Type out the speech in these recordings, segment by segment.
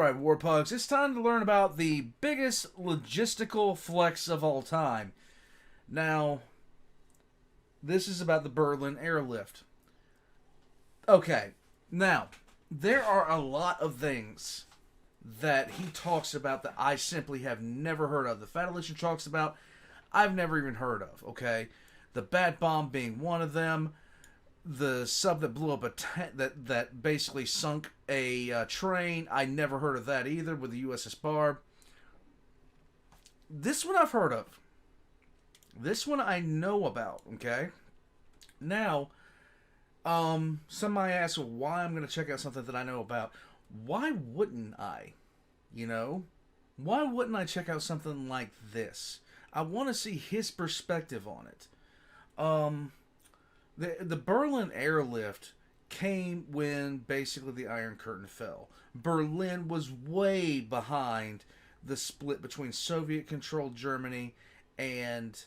Alright, Warpugs, it's time to learn about the biggest logistical flex of all time. Now, this is about the Berlin Airlift. Okay, now, there are a lot of things that he talks about that I simply have never heard of. The Fat Electrician talks about, I've never even heard of, okay? The Bat Bomb being one of them. The sub that blew up that basically sunk a train. I never heard of that either, with the USS Barb. This one I've heard of. This one I know about, okay? Now, somebody asks why I'm going to check out something that I know about. Why wouldn't I? You know? Why wouldn't I check out something like this? I want to see his perspective on it. The Berlin Airlift came when basically the Iron Curtain fell. Berlin was way behind the split between Soviet-controlled Germany and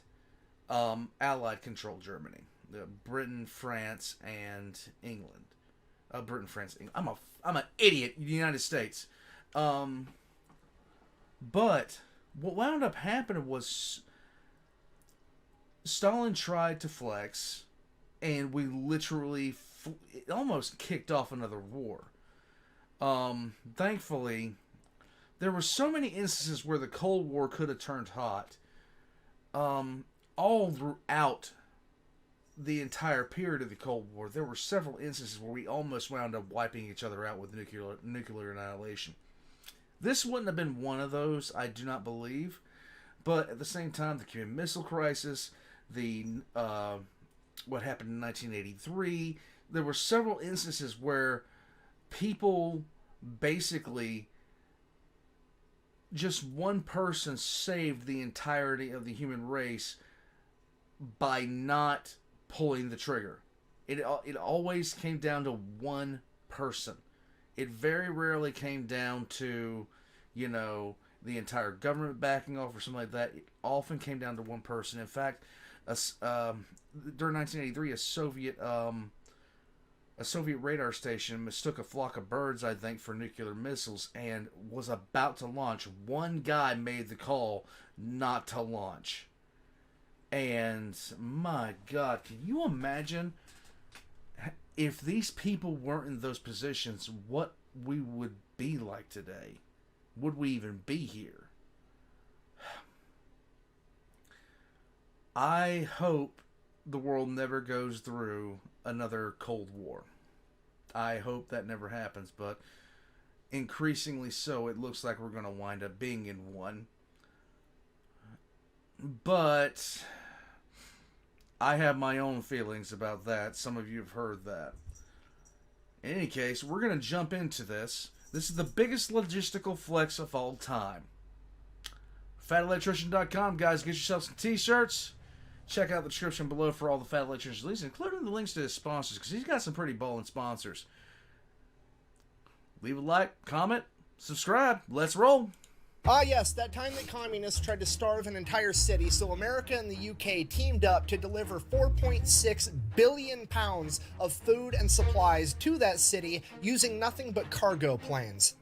Allied-controlled Germany. Britain, France, and England. Britain, France, England. I'm an idiot. The United States. But what wound up happening was Stalin tried to flex, and we literally it almost kicked off another war. Thankfully, there were so many instances where the Cold War could have turned hot. All throughout the entire period of the Cold War, there were several instances where we almost wound up wiping each other out with nuclear annihilation. This wouldn't have been one of those, I do not believe. But at the same time, the Cuban Missile Crisis, what happened in 1983, there were several instances where people basically, just one person saved the entirety of the human race by not pulling the trigger. It always came down to one person. It very rarely came down to, the entire government backing off or something like that. It often came down to one person. In fact, during 1983, a Soviet radar station mistook a flock of birds, I think, for nuclear missiles and was about to launch. One guy made the call not to launch. And, my God, can you imagine if these people weren't in those positions, what we would be like today? Would we even be here? I hope the world never goes through another Cold War. I hope that never happens, but increasingly so, it looks like we're going to wind up being in one. But I have my own feelings about that. Some of you have heard that. In any case, we're going to jump into this. This is the biggest logistical flex of all time. FatElectrician.com, guys. Get yourself some t-shirts. Check out the description below for all the Fat Electrician Links, including the links to his sponsors, because he's got some pretty ballin' sponsors. Leave a like, comment, subscribe. Let's roll. Ah yes, that time that communists tried to starve an entire city, so America and the UK teamed up to deliver 4.6 billion pounds of food and supplies to that city using nothing but cargo planes.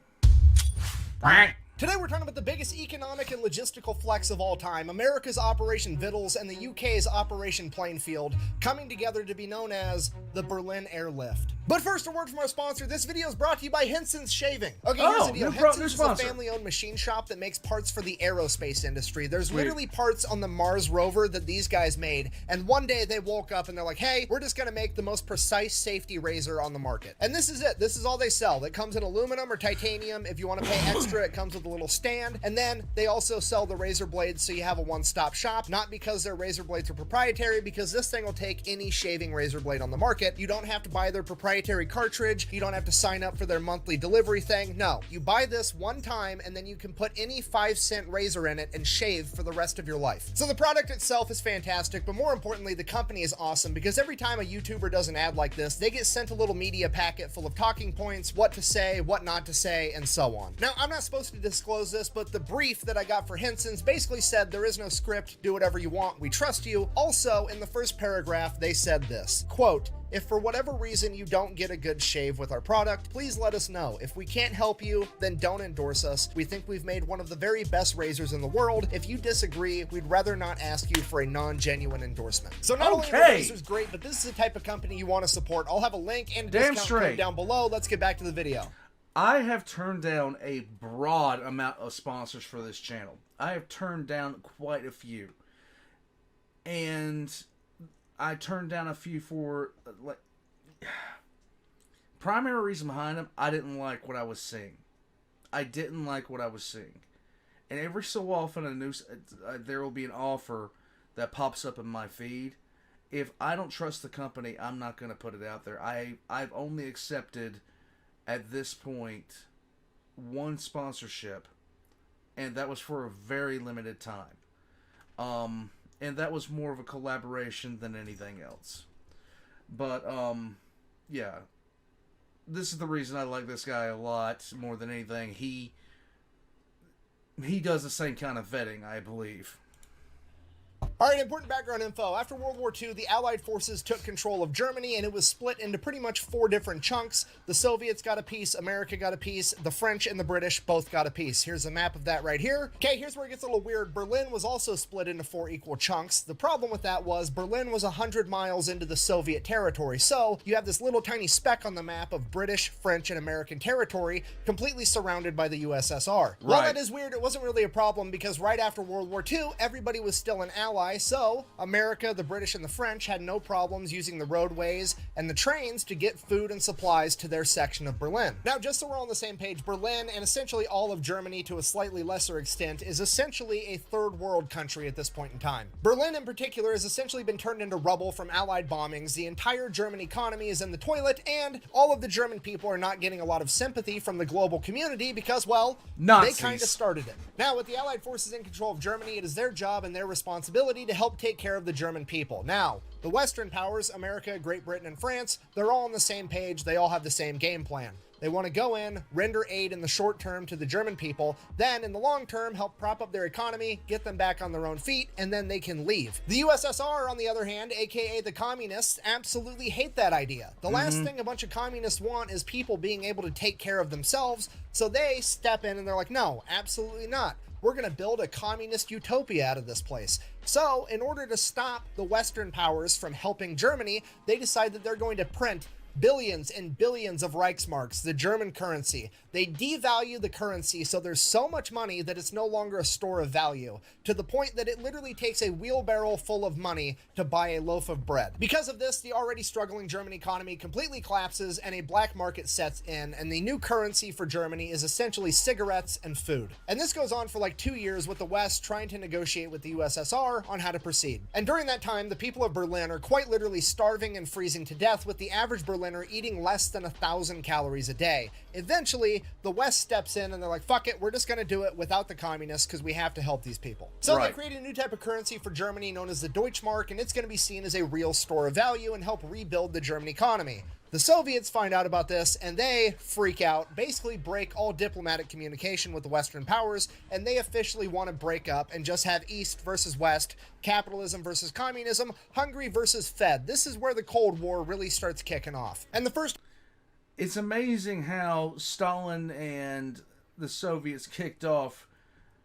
Today we're talking about the biggest economic and logistical flex of all time, America's Operation Vittles and the UK's Operation Plainfield, coming together to be known as the Berlin Airlift. But first, a word from our sponsor. This video is brought to you by Henson's Shaving. Okay, here's the deal. Henson's is a family-owned machine shop that makes parts for the aerospace industry. There's literally parts on the Mars rover that these guys made, and one day they woke up and they're like, hey, we're just gonna make the most precise safety razor on the market. And this is it. This is all they sell. It comes in aluminum or titanium. If you want to pay extra, it comes with a little stand. And then they also sell the razor blades, so you have a one-stop shop. Not because their razor blades are proprietary, because this thing will take any shaving razor blade on the market. You don't have to buy their proprietary cartridge. You don't have to sign up for their monthly delivery thing. No, you buy this one time and then you can put any 5-cent razor in it and shave for the rest of your life. So the product itself is fantastic, but more importantly, the company is awesome, because every time a YouTuber does an ad like this, they get sent a little media packet full of talking points, what to say, what not to say, and so on. Now, I'm not supposed to disclose this, but the brief that I got for Henson's basically said there is no script, do whatever you want, we trust you. Also, in the first paragraph, they said this, quote, If for whatever reason you don't get a good shave with our product, please let us know. If we can't help you, then don't endorse us. We think we've made one of the very best razors in the world. If you disagree, we'd rather not ask you for a non-genuine endorsement. So not only are the razors great, but this is the type of company you want to support. I'll have a link and a discount code down below. Let's get back to the video. I have turned down a broad amount of sponsors for this channel. I have turned down quite a few. And I turned down a few for, like, primary reason behind them, I didn't like what I was seeing. I didn't like what I was seeing. And every so often, there will be an offer that pops up in my feed. If I don't trust the company, I'm not going to put it out there. I've only accepted, at this point, one sponsorship, and that was for a very limited time. And that was more of a collaboration than anything else. But, yeah. This is the reason I like this guy a lot more than anything. He does the same kind of vetting, I believe. Alright, important background info. After World War II, the Allied forces took control of Germany, and it was split into pretty much 4 different chunks. The Soviets got a piece, America got a piece, the French and the British both got a piece. Here's a map of that right here. Okay, here's where it gets a little weird. Berlin was also split into 4 equal chunks. The problem with that was Berlin was 100 miles into the Soviet territory, so you have this little tiny speck on the map of British, French, and American territory completely surrounded by the USSR. Right. While that is weird, it wasn't really a problem because right after World War II, everybody was still an ally. So America, the British, and the French had no problems using the roadways and the trains to get food and supplies to their section of Berlin. Now, just so we're on the same page, Berlin, and essentially all of Germany to a slightly lesser extent, is essentially a third world country at this point in time. Berlin in particular has essentially been turned into rubble from Allied bombings. The entire German economy is in the toilet, and all of the German people are not getting a lot of sympathy from the global community because, well, Nazis. They kind of started it. Now, with the Allied forces in control of Germany, it is their job and their responsibility to help take care of the German people. Now, the Western powers, America, Great Britain, and France, they're all on the same page. They all have the same game plan. They want to go in, render aid in the short term to the German people, then in the long term help prop up their economy, get them back on their own feet, and then they can leave. The USSR, on the other hand, aka the communists, absolutely hate that idea. The last thing a bunch of communists want is people being able to take care of themselves, so they step in and they're like, no, absolutely not. We're going to build a communist utopia out of this place. So, in order to stop the Western powers from helping Germany, they decide that they're going to print billions and billions of Reichsmarks, the German currency. They devalue the currency so there's so much money that it's no longer a store of value, to the point that it literally takes a wheelbarrow full of money to buy a loaf of bread. Because of this, the already struggling German economy completely collapses and a black market sets in, and the new currency for Germany is essentially cigarettes and food. And this goes on for like 2 years with the West trying to negotiate with the USSR on how to proceed. And during that time, the people of Berlin are quite literally starving and freezing to death, with the average Berliner eating less than 1,000 calories a day. Eventually, the West steps in and they're like, fuck it, we're just going to do it without the communists because we have to help these people. So they created a new type of currency for Germany known as the Deutschmark, and it's going to be seen as a real store of value and help rebuild the German economy. The Soviets find out about this and they freak out, basically break all diplomatic communication with the Western powers, and they officially want to break up and just have East versus West, capitalism versus communism, Hungary versus Fed. This is where the Cold War really starts kicking off. And the first... It's amazing how Stalin and the Soviets kicked off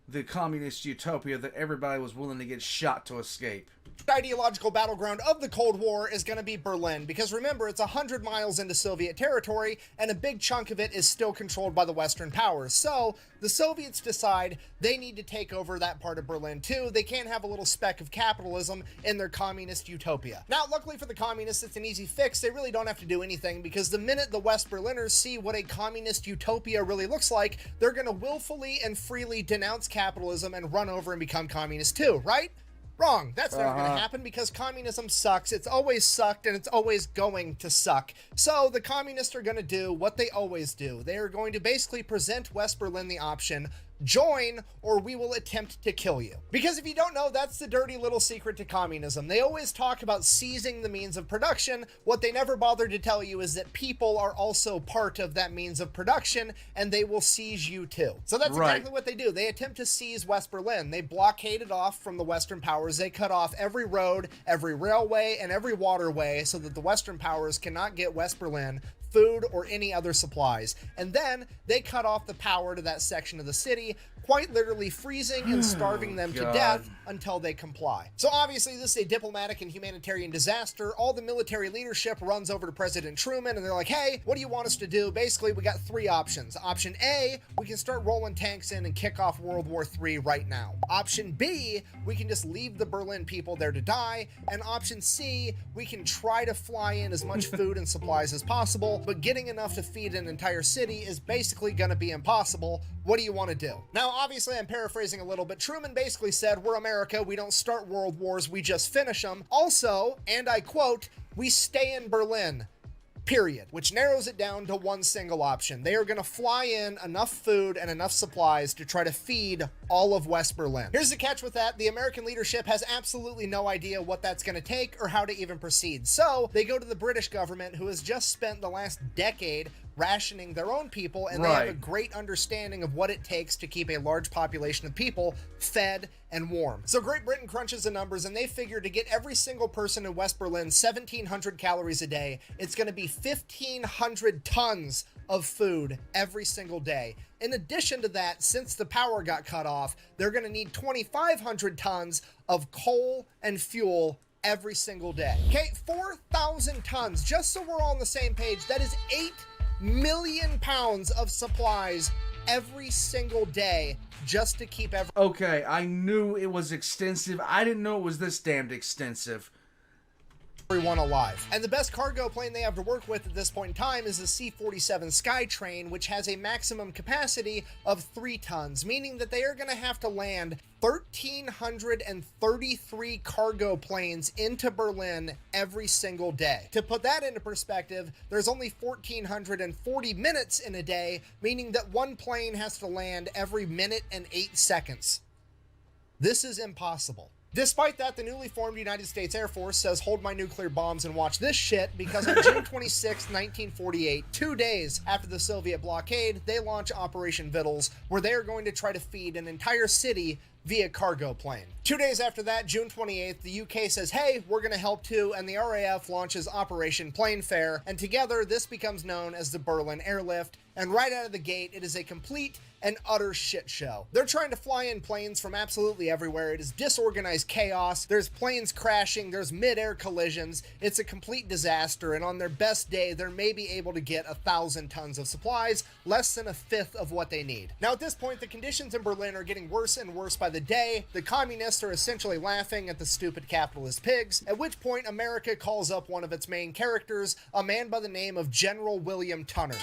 the communist utopia that everybody was willing to get shot to escape. Ideological battleground of the Cold War is going to be Berlin, because remember, it's 100 miles into Soviet territory and a big chunk of it is still controlled by the Western powers. So the Soviets decide they need to take over that part of Berlin too. They can't have a little speck of capitalism in their communist utopia. Now, luckily for the communists, it's an easy fix. They really don't have to do anything, because the minute the West Berliners see what a communist utopia really looks like, they're going to willfully and freely denounce capitalism and run over and become communists too, right? Wrong. That's never going to happen, because communism sucks. It's always sucked, and it's always going to suck. So the communists are going to do what they always do. They are going to basically present West Berlin the option, join, or we will attempt to kill you. Because if you don't know, that's the dirty little secret to communism. They always talk about seizing the means of production. What they never bother to tell you is that people are also part of that means of production, and they will seize you too. So that's exactly what they do. They attempt to seize West Berlin. They blockade it off from the Western powers. They cut off every road, every railway, and every waterway so that the Western powers cannot get West Berlin food or any other supplies. And then they cut off the power to that section of the city, quite literally freezing and starving them to death until they comply. So obviously this is a diplomatic and humanitarian disaster. All the military leadership runs over to President Truman and they're like, hey, what do you want us to do? Basically, we got three options. Option A, we can start rolling tanks in and kick off World War III right now. Option B, we can just leave the Berlin people there to die. And option C, we can try to fly in as much food and supplies as possible, but getting enough to feed an entire city is basically going to be impossible. What do you want to do? Now, obviously, I'm paraphrasing a little, but Truman basically said, we're America, we don't start world wars, we just finish them. Also, and I quote, we stay in Berlin. Period. Which narrows it down to one single option. They are going to fly in enough food and enough supplies to try to feed all of West Berlin. Here's the catch with that. The American leadership has absolutely no idea what that's going to take or how to even proceed. So they go to the British government, who has just spent the last decade rationing their own people, and they have a great understanding of what it takes to keep a large population of people fed and warm. So Great Britain crunches the numbers, and they figure to get every single person in West Berlin 1,700 calories a day, it's going to be 1,500 tons of food every single day. In addition to that, since the power got cut off, they're going to need 2,500 tons of coal and fuel every single day. Okay, 4,000 tons, just so we're all on the same page, that is 8 million pounds of supplies every single day just to keep Okay, I knew it was extensive. I didn't know it was this damned extensive. Everyone alive. And the best cargo plane they have to work with at this point in time is the C-47 Skytrain, which has a maximum capacity of 3 tons, meaning that they are going to have to land 1,333 cargo planes into Berlin every single day. To put that into perspective, there's only 1,440 minutes in a day, meaning that one plane has to land every minute and 8 seconds. This is impossible. Despite that, the newly formed United States Air Force says, hold my nuclear bombs and watch this shit, because on June 26, 1948, 2 days after the Soviet blockade, they launch Operation Vittles, where they are going to try to feed an entire city via cargo plane. 2 days after that, June 28th, the UK says, hey, we're going to help too, and the RAF launches Operation Plainfare, and together this becomes known as the Berlin Airlift, and right out of the gate, it is a complete and utter shit show. They're trying to fly in planes from absolutely everywhere. It is disorganized chaos. There's planes crashing. There's mid-air collisions. It's a complete disaster, and on their best day, they're maybe able to get 1,000 tons of supplies, less than a fifth of what they need. Now, at this point, the conditions in Berlin are getting worse and worse by the day. The communists are essentially laughing at the stupid capitalist pigs, at which point America calls up one of its main characters, a man by the name of General William Tunner.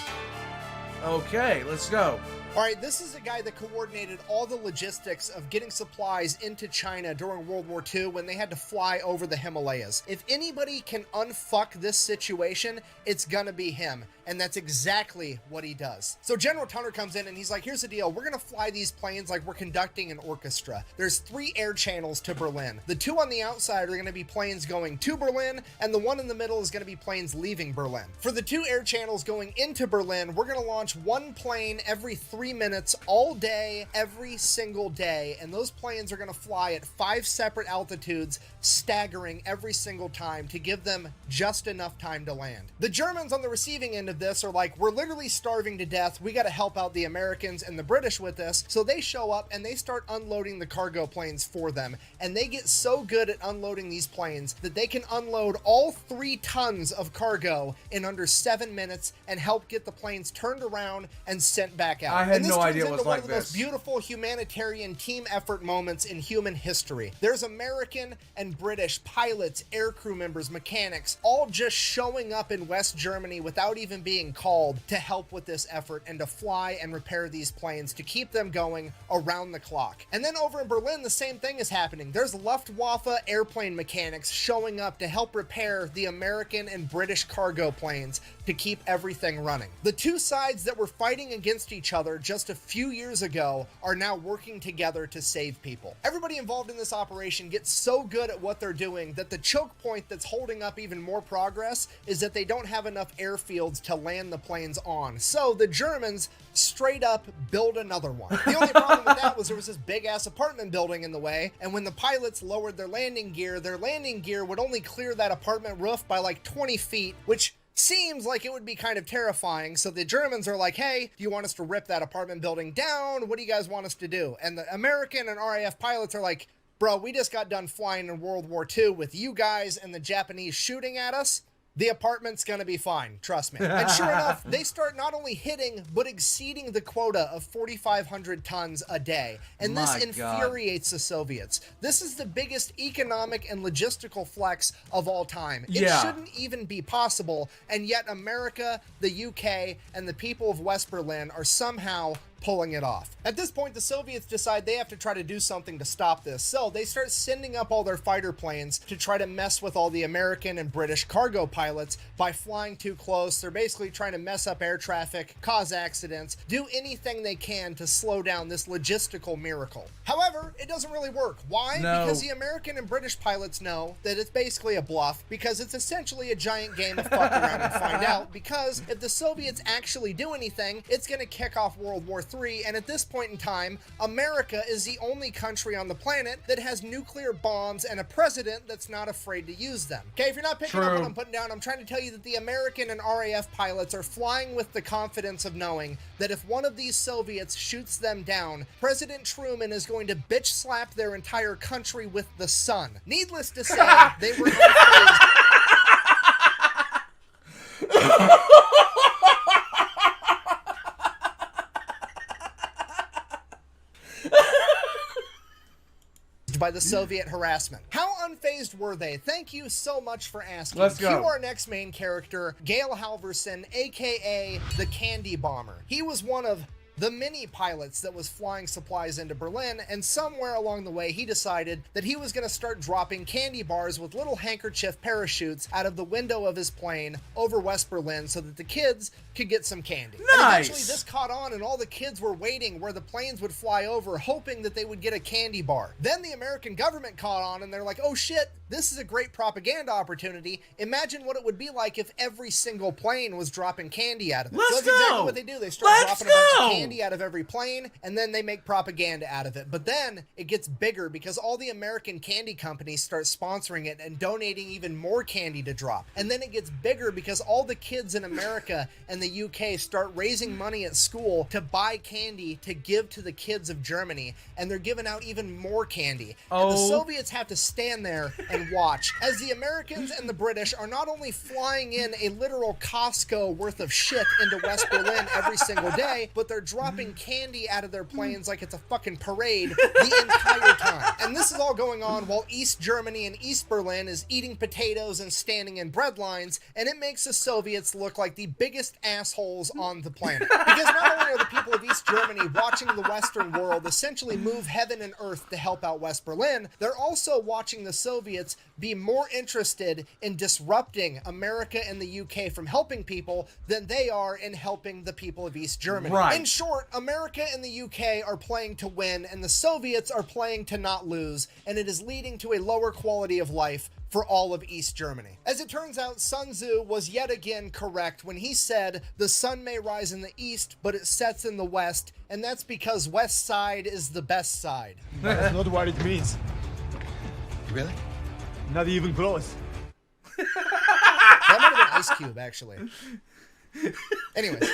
Okay, let's go. All right, this is a guy that coordinated all the logistics of getting supplies into China during World War II when they had to fly over the Himalayas. If anybody can unfuck this situation, it's gonna be him. And that's exactly what he does. So General Tunner comes in and he's like, here's the deal. We're gonna fly these planes like we're conducting an orchestra. There's 3 air channels to Berlin. The 2 on the outside are gonna be planes going to Berlin, and the one in the middle is gonna be planes leaving Berlin. For the 2 air channels going into Berlin, we're gonna launch 1 plane every 3 minutes all day, every single day. And those planes are gonna fly at 5 separate altitudes, staggering every single time to give them just enough time to land. The Germans on the receiving end of this are like, we're literally starving to death. We got to help out the Americans and the British with this. So they show up and they start unloading the cargo planes for them. And they get so good at unloading these planes that they can unload all 3 tons of cargo in under 7 minutes and help get the planes turned around and sent back out. I had no idea it was like this. One of the most beautiful humanitarian team effort moments in human history. There's American and British pilots, aircrew members, mechanics, all just showing up in West Germany without even being called to help with this effort and to fly and repair these planes to keep them going around the clock. And then over in Berlin, the same thing is happening. There's Luftwaffe airplane mechanics showing up to help repair the American and British cargo planes to keep everything running. The two sides that were fighting against each other just a few years ago are now working together to save people. Everybody involved in this operation gets so good at what they're doing that the choke point that's holding up even more progress is that they don't have enough airfields to land the planes on. So the Germans straight up build another one. The only problem with that was there was this big ass apartment building in the way, and when the pilots lowered their landing gear would only clear that apartment roof by like 20 feet, which seems like it would be kind of terrifying. So the Germans are like, hey, do you want us to rip that apartment building down? What do you guys want us to do? And the American and RAF pilots are like, bro, we just got done flying in World War II with you guys and the Japanese shooting at us. The apartment's gonna be fine, trust me. And sure enough, they start not only hitting, but exceeding the quota of 4,500 tons a day. And this infuriates the Soviets. This is the biggest economic and logistical flex of all time. It shouldn't even be possible, and yet America, the UK, and the people of West Berlin are somehow pulling it off. At this point, the Soviets decide they have to try to do something to stop this, so they start sending up all their fighter planes to try to mess with all the American and British cargo pilots by flying too close. They're basically trying to mess up air traffic, cause accidents, do anything they can to slow down this logistical miracle. However, it doesn't really work. Why? Because the American and British pilots know that it's basically a bluff, because it's essentially a giant game of fuck around and find out, because if the Soviets actually do anything, it's going to kick off World War III, and at this point in time, America is the only country on the planet that has nuclear bombs and a president that's not afraid to use them. Okay, if you're not picking up what I'm putting down, I'm trying to tell you that the American and RAF pilots are flying with the confidence of knowing that if one of these Soviets shoots them down, President Truman is going to bitch slap their entire country with the sun. Needless to say, they were unfazed. By the Soviet harassment. How unfazed were they? Thank you so much for asking. Let's go. Cue our next main character, Gail Halvorson, aka the Candy Bomber. He was one of the mini pilots that was flying supplies into Berlin, and somewhere along the way he decided that he was going to start dropping candy bars with little handkerchief parachutes out of the window of his plane over West Berlin so that the kids could get some candy. Nice. And eventually this caught on, and all the kids were waiting where the planes would fly over, hoping that they would get a candy bar. Then the American government caught on, and they're like, oh shit, this is a great propaganda opportunity. Imagine what it would be like if every single plane was dropping candy out of it. So that's exactly what they do. They start dropping a bunch of candy out of every plane, and then they make propaganda out of it. But then it gets bigger because all the American candy companies start sponsoring it and donating even more candy to drop. And then it gets bigger because all the kids in America and the UK start raising money at school to buy candy to give to the kids of Germany, and they're giving out even more candy. And the Soviets have to stand there and watch as the Americans and the British are not only flying in a literal Costco worth of shit into West Berlin every single day, but they're dropping candy out of their planes like it's a fucking parade the entire time. And this is all going on while East Germany and East Berlin is eating potatoes and standing in bread lines, and it makes the Soviets look like the biggest assholes on the planet. Because not only are the people of East Germany watching the Western world essentially move heaven and earth to help out West Berlin, they're also watching the Soviets be more interested in disrupting America and the UK from helping people than they are in helping the people of East Germany. Right. In short, America and the UK are playing to win, and the Soviets are playing to not lose, and it is leading to a lower quality of life for all of East Germany. As it turns out, Sun Tzu was yet again correct when he said, the sun may rise in the east, but it sets in the west, and that's because West Side is the best side. That's not what it means. Really? Not even close. That might have been Ice Cube, actually. Anyways.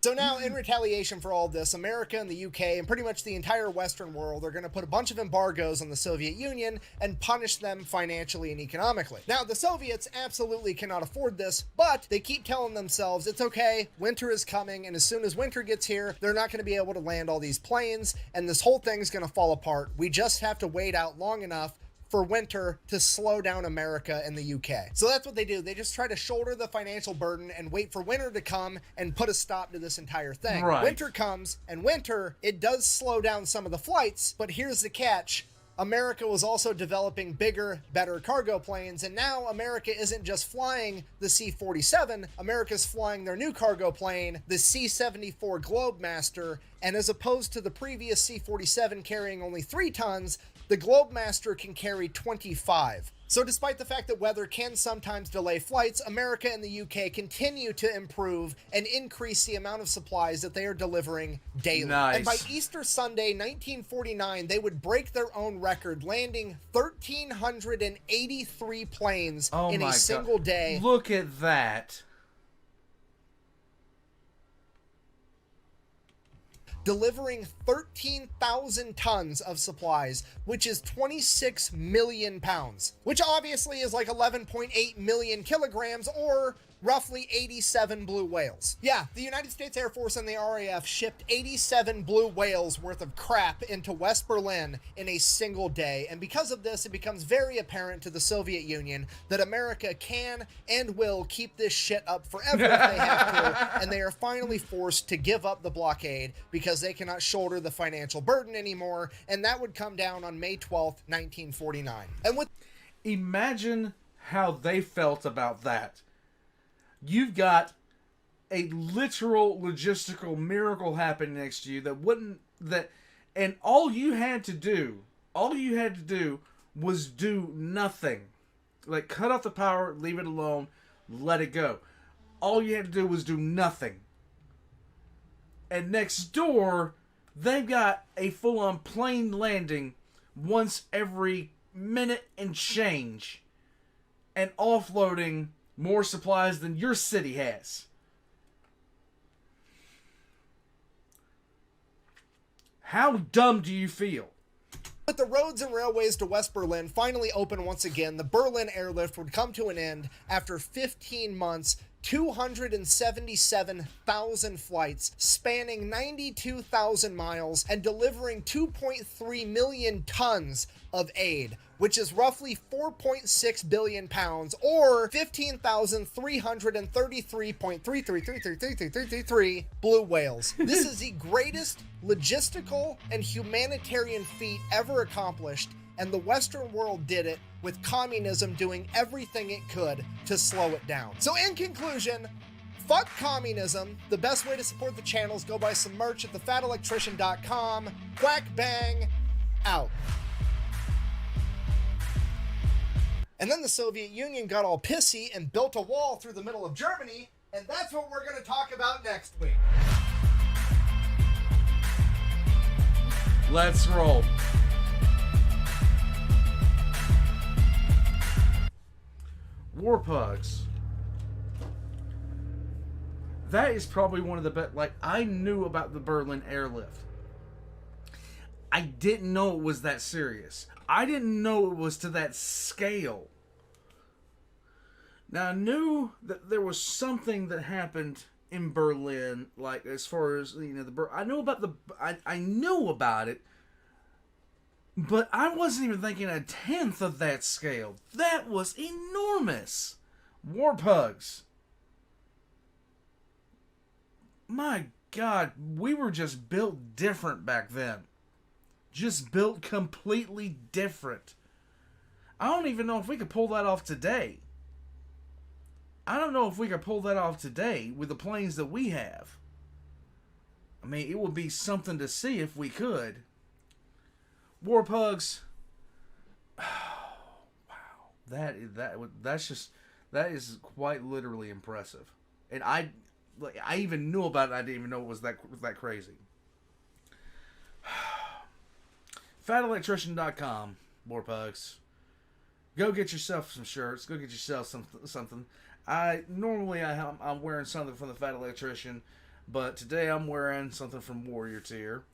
So now, in retaliation for all this, America and the UK and pretty much the entire Western world are going to put a bunch of embargoes on the Soviet Union and punish them financially and economically. Now, the Soviets absolutely cannot afford this, but they keep telling themselves, it's okay, winter is coming, and as soon as winter gets here, they're not going to be able to land all these planes, and this whole thing's going to fall apart. We just have to wait out long enough for winter to slow down America and the UK. So that's what they do. They just try to shoulder the financial burden and wait for winter to come and put a stop to this entire thing. Right. Winter comes, and winter, it does slow down some of the flights, but here's the catch. America was also developing bigger, better cargo planes, and now America isn't just flying the C-47, America's flying their new cargo plane, the C-74 Globemaster, and as opposed to the previous C-47 carrying only 3 tons, the Globemaster can carry 25. So despite the fact that weather can sometimes delay flights, America and the UK continue to improve and increase the amount of supplies that they are delivering daily. Nice. And by Easter Sunday, 1949, they would break their own record, landing 1,383 planes in a single day. Look at that. Delivering 13,000 tons of supplies, which is 26 million pounds, which obviously is like 11.8 million kilograms or roughly 87 blue whales. Yeah, the United States Air Force and the RAF shipped 87 blue whales worth of crap into West Berlin in a single day, and because of this, it becomes very apparent to the Soviet Union that America can and will keep this shit up forever if they have to, and they are finally forced to give up the blockade because they cannot shoulder the financial burden anymore, and that would come down on May 12th, 1949. And with Imagine how they felt about that. You've got a literal logistical miracle happening next to you and all you had to do was do nothing. Like, cut off the power, leave it alone, let it go. All you had to do was do nothing. And next door, they've got a full-on plane landing once every minute and change and offloading more supplies than your city has. How dumb do you feel? With the roads and railways to West Berlin finally open once again, the Berlin Airlift would come to an end after 15 months, 277,000 flights, spanning 92,000 miles, and delivering 2.3 million tons of aid, which is roughly 4.6 billion pounds, or 15,333.33333333 blue whales. This is the greatest logistical and humanitarian feat ever accomplished, and the Western world did it with communism doing everything it could to slow it down. So in conclusion, fuck communism. The best way to support the channel is go buy some merch at thefatelectrician.com. Quack bang, out. And then the Soviet Union got all pissy and built a wall through the middle of Germany, and that's what we're going to talk about next week. Let's roll. War pugs. That is probably one of the best. Like, I knew about the Berlin Airlift. I didn't know it was that serious. I didn't know it was to that scale. Now, I knew that there was something that happened in Berlin, like as far as, you know, I knew about it, but I wasn't even thinking a tenth of that scale. That was enormous. War pugs. My God, we were just built different back then. Just built completely different. I don't even know if we could pull that off today. I don't know if we could pull that off today with the planes that we have. I mean, it would be something to see if we could. War pugs. Oh, wow. That is quite literally impressive. And I even knew about it. I didn't even know it was that crazy. FatElectrician.com, war pugs. Go get yourself some shirts. Go get yourself something. I'm wearing something from the Fat Electrician, but today I'm wearing something from Warrior Tier.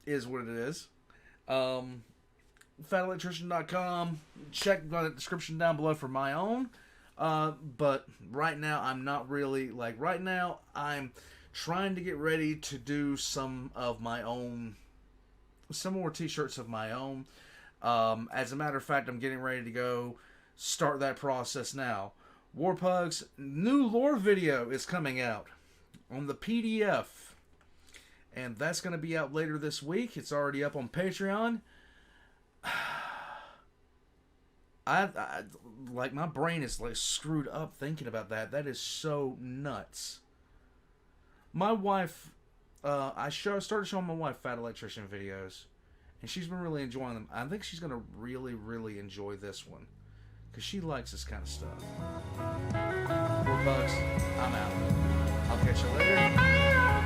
Is what it is. FatElectrician.com. Check the description down below for my own. But right now I'm not really, right now I'm trying to get ready to do some of my own some more t-shirts of my own. As a matter of fact, I'm getting ready to go start that process now. Warpug's new lore video is coming out on the PDF, and that's going to be out later this week. It's already up on Patreon. I like, my brain is like screwed up thinking about that. That is so nuts. My wife, I started showing my wife Fat Electrician videos, and she's been really enjoying them. I think she's gonna really, really enjoy this one, because she likes this kind of stuff. $4, I'm out. I'll catch you later.